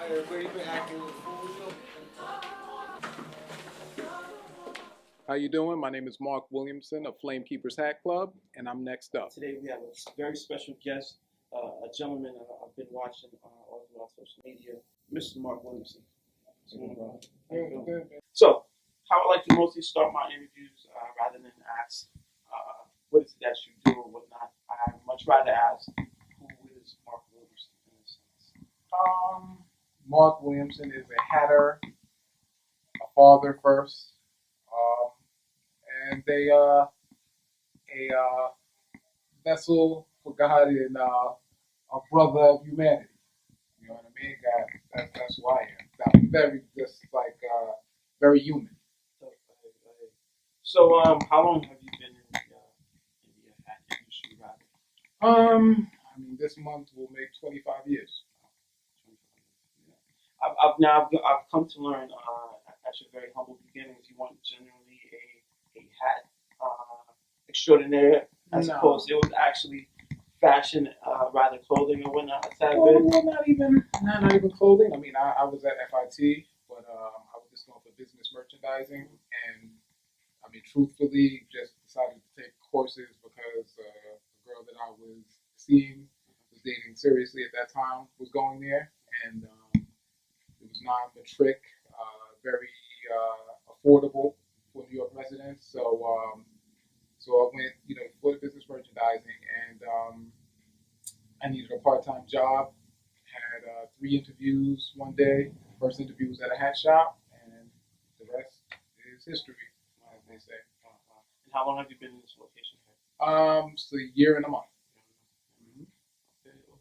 How you doing? My name is Mark Williamson of FLAMEKEEPERS Hat Club, and I'm next up. Today we have a very special guest, a gentleman I've been watching all throughout social media, Mr. Mark Williamson. So, how I like to mostly start my interviews, rather than ask what is it that you do or whatnot, I much rather ask who is Mark Williamson in a sense. Mark Williamson is a hatter, a father first, and a vessel for God and a brother of humanity. You know what I mean? That's who I am. I'm very very human. So, how long have you been in the hat industry, rather? I mean, this month will make 25 years. I've come to learn at your very humble beginnings, you weren't generally a hat extraordinaire. I suppose it was actually fashion, rather clothing or whatnot. Well, not even clothing. I mean, I was at FIT, but I was just going for business merchandising, and I mean, truthfully, just decided to take courses because the girl that I was dating seriously at that time, was going there, and it was non-matric, very affordable for New York residents. So I went, for the business merchandising, and I needed a part-time job. Had 3 interviews one day. First interview was at a hat shop, and the rest is history, as they say. And how long have you been in this location? It's a year and a month.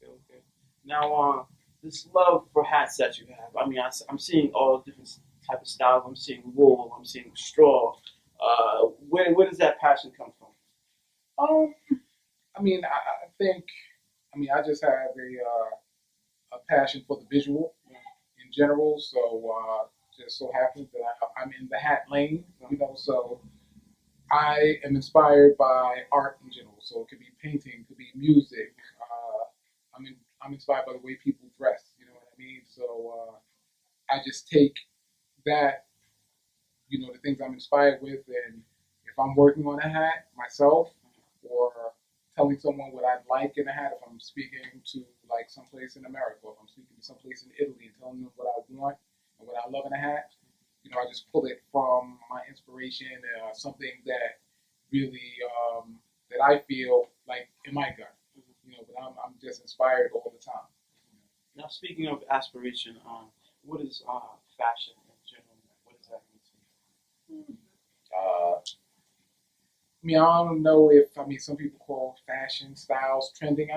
Okay. Now, this love for hats that you have, I mean, I'm seeing all different type of styles. I'm seeing wool. I'm seeing straw. Where does that passion come from? I mean, I think, I just have a passion for the visual in general. So just so happens that I'm in the hat lane, so I am inspired by art in general. So it could be painting, it could be music. I'm inspired by the way people dress. You know what I mean? So I just take that, the things I'm inspired with, and if I'm working on a hat myself, or telling someone what I'd like in a hat, if I'm speaking to like someplace in America, or if I'm speaking to someplace in Italy and telling them what I want and what I love in a hat, I just pull it from my inspiration, something that really that I feel like in my gut. But I'm just inspired all the time. Now, speaking of aspiration, what is fashion in general? What does that mean to you? I don't know if some people call fashion styles trending. I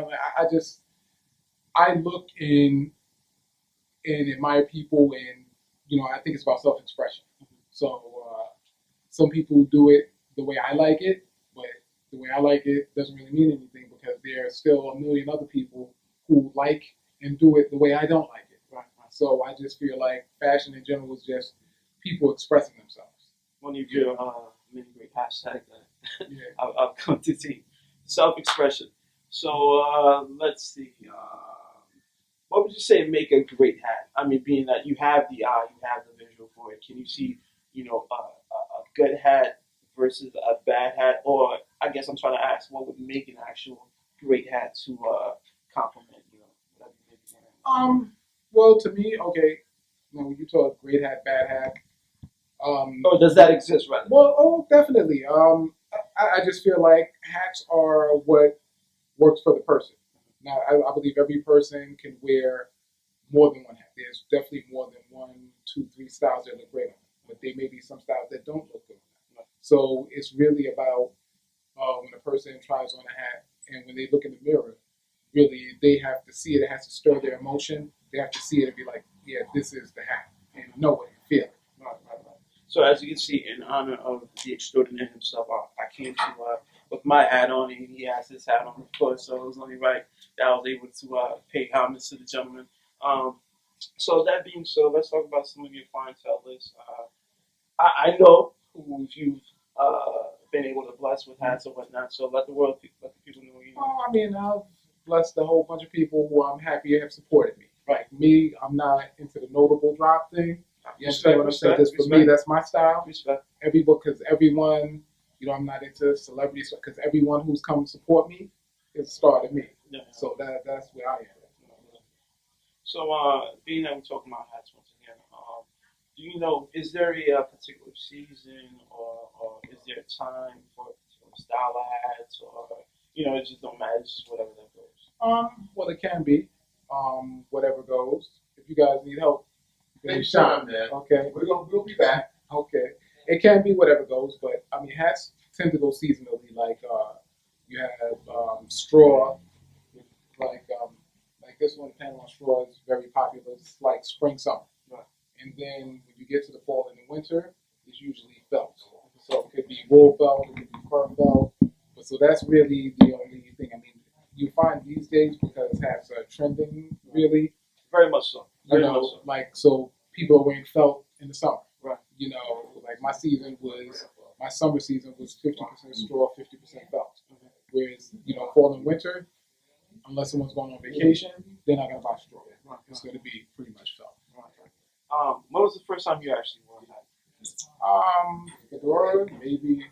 look and admire people, and I think it's about self-expression. So some people do it the way I like it, but the way I like it doesn't really mean anything because there are still a million other people who like and do it the way I don't like it. Right. So I just feel like fashion in general is just people expressing themselves. One of your many great hashtags that I've come to see, self-expression. So let's see. What would you say make a great hat? I mean, being that you have the eye, you have the visual for it. Can you see, a good hat versus a bad hat? Or I guess I'm trying to ask, what would make an actual great hat to complement, whatever you may be wearing? Well, to me, okay, when you talk great hat, bad hat. Or does that exist, right? Well, definitely. I just feel like hats are what works for the person. Now, I believe every person can wear more than one hat. There's definitely more than 1, 2, 3 styles that look great on them, but there may be some styles that don't look good on them. So it's really about when a person tries on a hat and when they look in the mirror, really they have to see it. It has to stir their emotion. They have to see it and be like, yeah, this is the hat, and know it and feel it. Right. So as you can see, in honor of the extraordinaire himself, I came to with my hat on, and he has his hat on, of course. So it was only right that I was able to pay homage to the gentleman. So that being so, let's talk about some of your clientele list. I know who you've been able to bless with hats or whatnot. So let the people know you. I've blessed a whole bunch of people who I'm happy have supported me. Like me, I'm not into the notable drop thing. You understand what I'm saying? Respect, Just for me, that's my style. respect. Because everyone, I'm not into celebrities because everyone who's come to support me has started me. Yeah. So that's where I am. So, being that we're talking about hats once again, do you know, is there a particular season or is there a time for a particular style of hats or, it just don't matter, it's just whatever that goes? Well, it can be, whatever goes. If you guys need help, Thanks, Sean, man. okay. We'll be back. Okay. It can be whatever goes, but I mean, hats tend to go seasonally. Like you have straw, like this one, Panama straw is very popular. It's like spring, summer. Right. And then when you get to the fall and the winter, it's usually felt. So it could be wool felt, it could be fur felt. But so that's really the only thing. I mean, you find these days because hats are trending really. Very much so. Very much so. Like so people are wearing felt in the summer. Right. Like my summer season was 50% straw, 50% felt. Mm-hmm. Whereas, fall and winter, unless someone's going on vacation, they're not gonna buy straw. Right. It's gonna be pretty much felt. Right. When was the first time you actually wore a hat? Fedora, maybe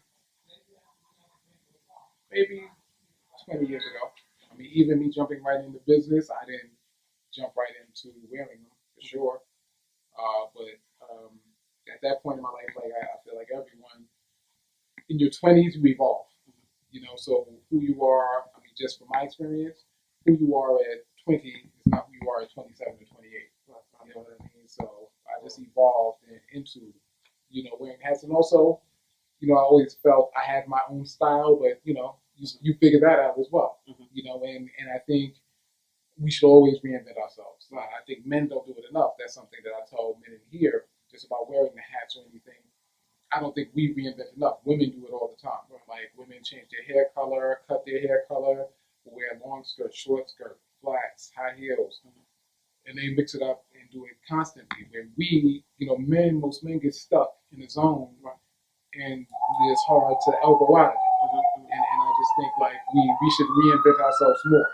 20 years ago. I mean, even me jumping right into business, I didn't jump right into wearing them for sure. But at that point in my life, like I feel like everyone in your 20s, you evolve. So who you are. I mean, just from my experience, who you are at 20 is not who you are at 27 or 28. You know what I mean? So I just evolved into, wearing hats, and also, I always felt I had my own style, but you figure that out as well. Mm-hmm. And I think we should always reinvent ourselves. I think men don't do it enough. That's something that I told men in here, just about wearing the hats or anything. I don't think we reinvent enough. Women do it all the time. Like women change their hair color, cut their hair color, wear long skirts, short skirts, flats, high heels, and they mix it up and do it constantly. Where we, most men get stuck in the zone, and it's hard to elbow out of it. Mm-hmm. And I just think like we should reinvent ourselves more.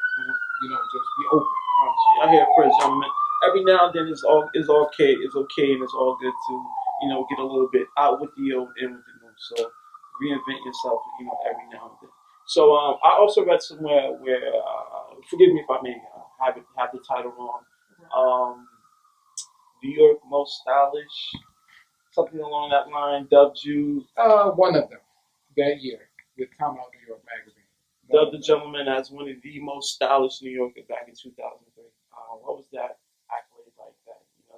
Just be open. So y'all hear it first, gentlemen. Every now and then it's okay, and it's all good to get a little bit out with the old in with the new. So reinvent yourself, every now and then. So I also read somewhere where forgive me if I may have the title wrong. New York Most Stylish, something along that line, dubbed you. One of them that year with Time Out New York magazine. Dubbed the gentleman as one of the most stylish New Yorkers back in 2003. What was that accolade like?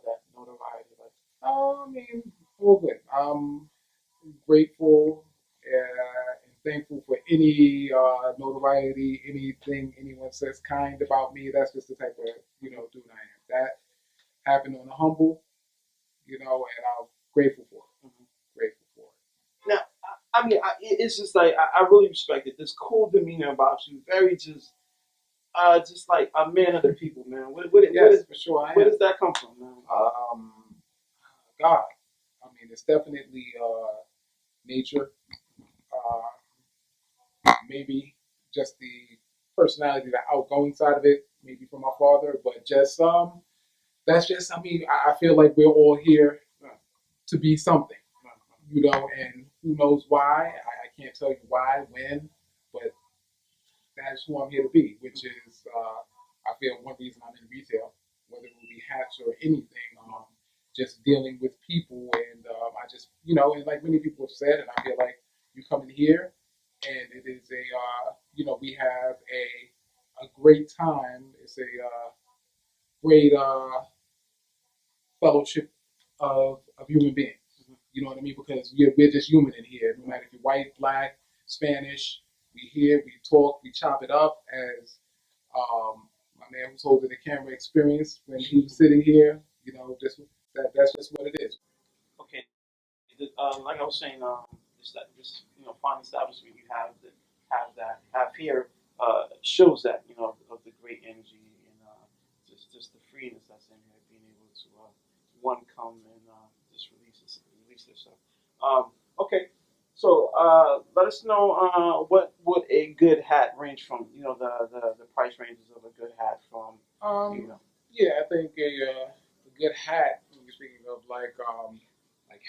That notoriety like? I mean, all good. I'm grateful and thankful for any notoriety, anything anyone says kind about me. That's just the type of dude I am. That happened on the humble, and I'm grateful for it. Mm-hmm. Grateful for it. Now, I mean, it's just like I really respect it. This cool demeanor about you, very just like a man of the people, man. Yes, for sure. Where does that come from, man? God. I mean, it's definitely nature. Maybe just the personality, the outgoing side of it, maybe from my father, but just that's just. I mean, I feel like we're all here to be something, and who knows why? I can't tell you why, when, but that's who I'm here to be, which is I feel one reason I'm in retail, whether it will be hats or anything, just dealing with people, and I just and like many people have said, and I feel like you come in here, and it is we have a great time. It's a great fellowship of human beings. You know what I mean? Because we're just human in here. No matter if you're white, black, Spanish, we hear, we talk, we chop it up as my man who's holding the camera experienced when he was sitting here. That's just what it is. Okay, like I was saying, this fine establishment you have here shows that of the great energy and just the freeness that's in here, being able to one come and just release yourself. Okay, so let us know what would a good hat range from. The price ranges of a good hat from. Yeah, I think a good hat. When you're speaking of like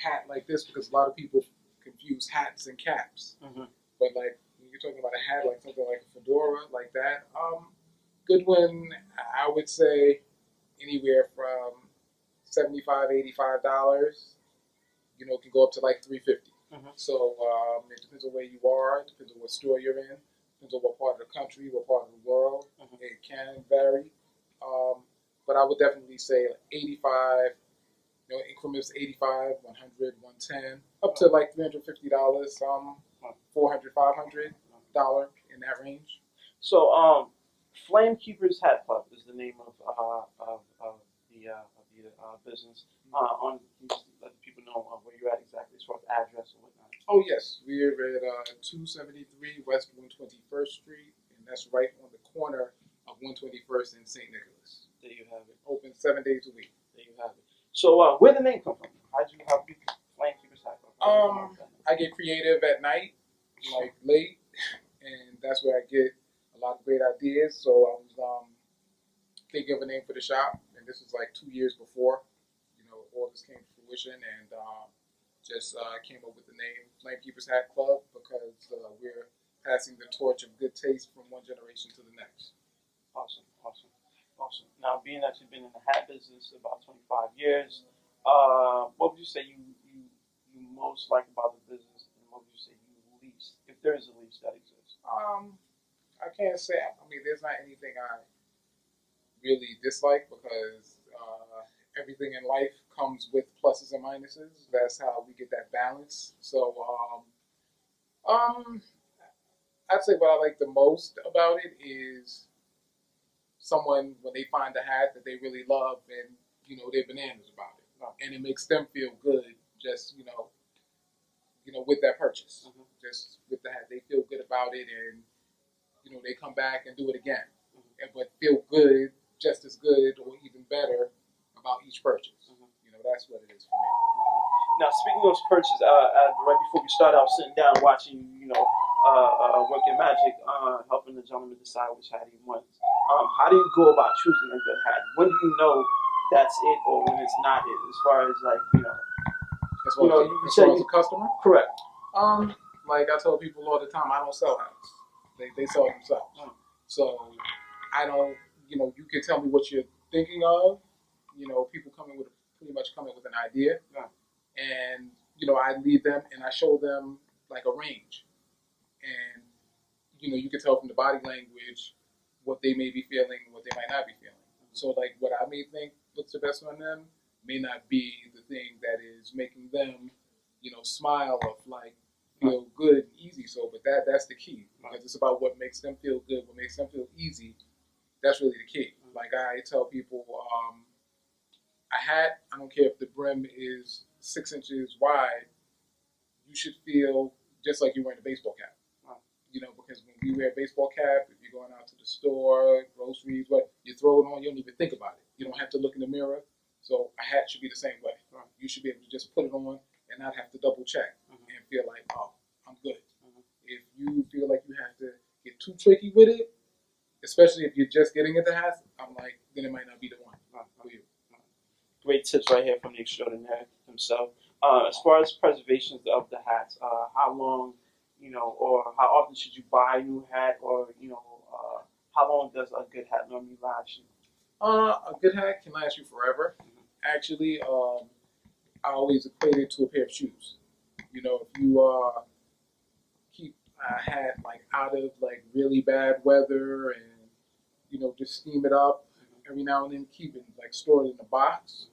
hat like this, because a lot of people confuse hats and caps. Mm-hmm. But like when you're talking about a hat, like something like a fedora, like that. Good one. I would say anywhere from $75, $85. You know, it can go up to like $350. Mm-hmm. So it depends on where you are. It depends on what store you're in. Depends on what part of the country, what part of the world. Mm-hmm. It can vary. But I would definitely say 85. You know, increments 85, 100, 110, up to like $350, $400, $500 in that range. So, Flamekeepers Hat Club is the name of the business. On can you just let the people know where you're at exactly as far as address and whatnot. Oh yes, we're at 273 West 121st Street, and that's right on the corner of 121st and St. Nicholas. There you have it. Open 7 days a week. There you have it. So, where the name come from? How'd you Flamekeepers Hat Club? I get creative at night, like late, and that's where I get a lot of great ideas. So I was thinking of a name for the shop, and this was like 2 years before, you know, all this came to fruition, and just came up with the name Flamekeepers Hat Club because we're passing the torch of good taste from one generation to the next. Awesome, awesome, awesome. Now, being that you've been in the hat business about 25 years, what would you say you most like about the business, and what would you say you least, if there is a least that exists? I can't say. I mean, there's not anything I really dislike because everything in life comes with pluses and minuses. That's how we get that balance. So, I'd say what I like the most about it is someone when they find a hat that they really love and you know they're bananas about it, and it makes them feel good. Just with that purchase, just with the hat, they feel good about it, and you know they come back and do it again, but feel good, just as good or even better about each purchase. You know, that's what it is for me. Now, speaking of purchase, right before we start out sitting down watching, working magic, helping the gentleman decide which hat he wants. How do you go about choosing a good hat? When do you know that's it or when it's not it? As far as like, As far as a customer? Correct. Like I tell people all the time, I don't sell hats. They sell themselves. So I don't, you can tell me what you're thinking of. You know, people pretty much come in with an idea. And, I lead them and I show them like a range. And, you can tell from the body language what they may be feeling and what they might not be feeling. So like what I may think looks the best on them may not be the thing that is making them, smile or like feel good and easy. So, but that's the key because it's about what makes them feel good, what makes them feel easy. That's really the key. Like I tell people, a hat, I don't care if the brim is 6 inches wide, you should feel just like you're wearing a baseball cap. Because when we wear a baseball cap, if you're going out to the store, groceries, you throw it on, you don't even think about it. You don't have to look in the mirror. So a hat should be the same way. You should be able to just put it on and not have to double check and feel like, oh, I'm good. If you feel like you have to get too tricky with it, especially if you're just getting into hats, I'm like, then it might not be the one for you. Great tips right here from the extraordinary himself. As far as preservations of the hats, how long, or how often should you buy a new hat, or how long does a good hat normally last you? A good hat can last you forever. Actually, I always equate it to a pair of shoes. If you keep a hat like out of like really bad weather and just steam it up every now and then, keep it like stored in a box.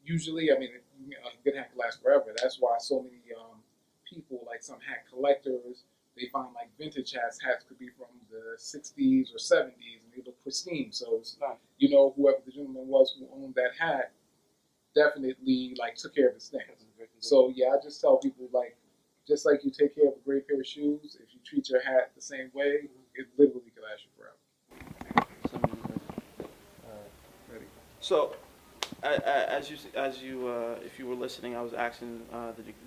Usually, I mean, a good hat can last forever. That's why so many people, like some hat collectors, they find like vintage hats. Hats could be from the 60s or 70s, and they look pristine. So it's whoever the gentleman was who owned that hat definitely like took care of his things. So yeah, I just tell people like, just like you take care of a great pair of shoes, if you treat your hat the same way, it literally can last you forever. So, if you were listening, I was asking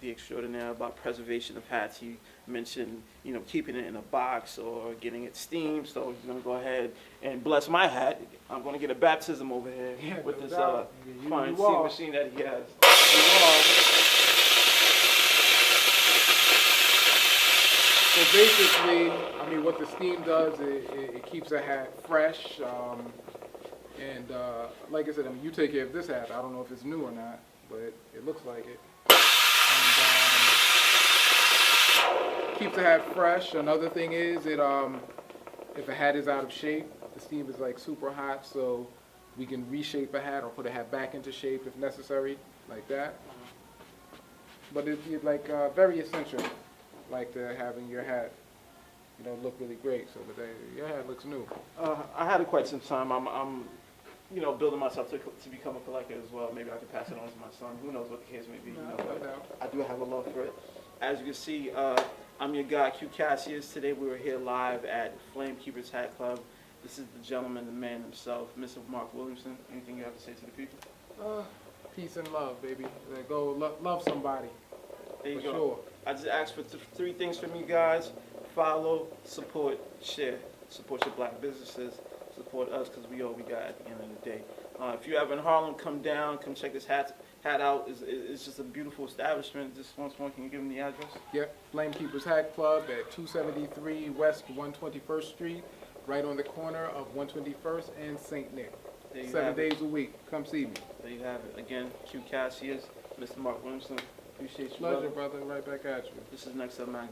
the extraordinaire about preservation of hats. He mentioned, keeping it in a box or getting it steamed. So he's gonna go ahead and bless my hat. I'm gonna get a baptism over here with this fine steam machine that he has. So basically, I mean, what the steam does, it keeps a hat fresh. And like I said, I mean, you take care of this hat. I don't know if it's new or not, but it looks like it. And, keeps the hat fresh. Another thing is, if a hat is out of shape, the steam is like super hot, so we can reshape a hat or put a hat back into shape if necessary, like that. But it's like very essential, like having your hat, look really great. So today, your hat looks new. I had it quite some time. I'm building myself to become a collector as well. Maybe I could pass it on to my son. Who knows what the case may be. But I do have a love for it. As you can see, I'm your guy, Q Cassius. Today we were here live at FLAMEKEEPERS Hat Club. This is the gentleman, the man himself, Mr. Mark Williamson. Anything you have to say to the people? Peace and love, baby. Go love somebody. There you for go. Sure. I just asked for three things from you guys. Follow, support, share. Support your black businesses. Support us because we all we got at the end of the day. If you're ever in Harlem, come down, come check this hat out. It's just a beautiful establishment. Just once more, can you give them the address? Yep, FLAMEKEEPERS Hat Club at 273 West 121st Street, right on the corner of 121st and St. Nick. 7 days a week. Come see me. There you have it. Again, Q Cassius, Mr. Mark Williamson. Appreciate you. Pleasure, brother. Right back at you. This is NXUP Magazine.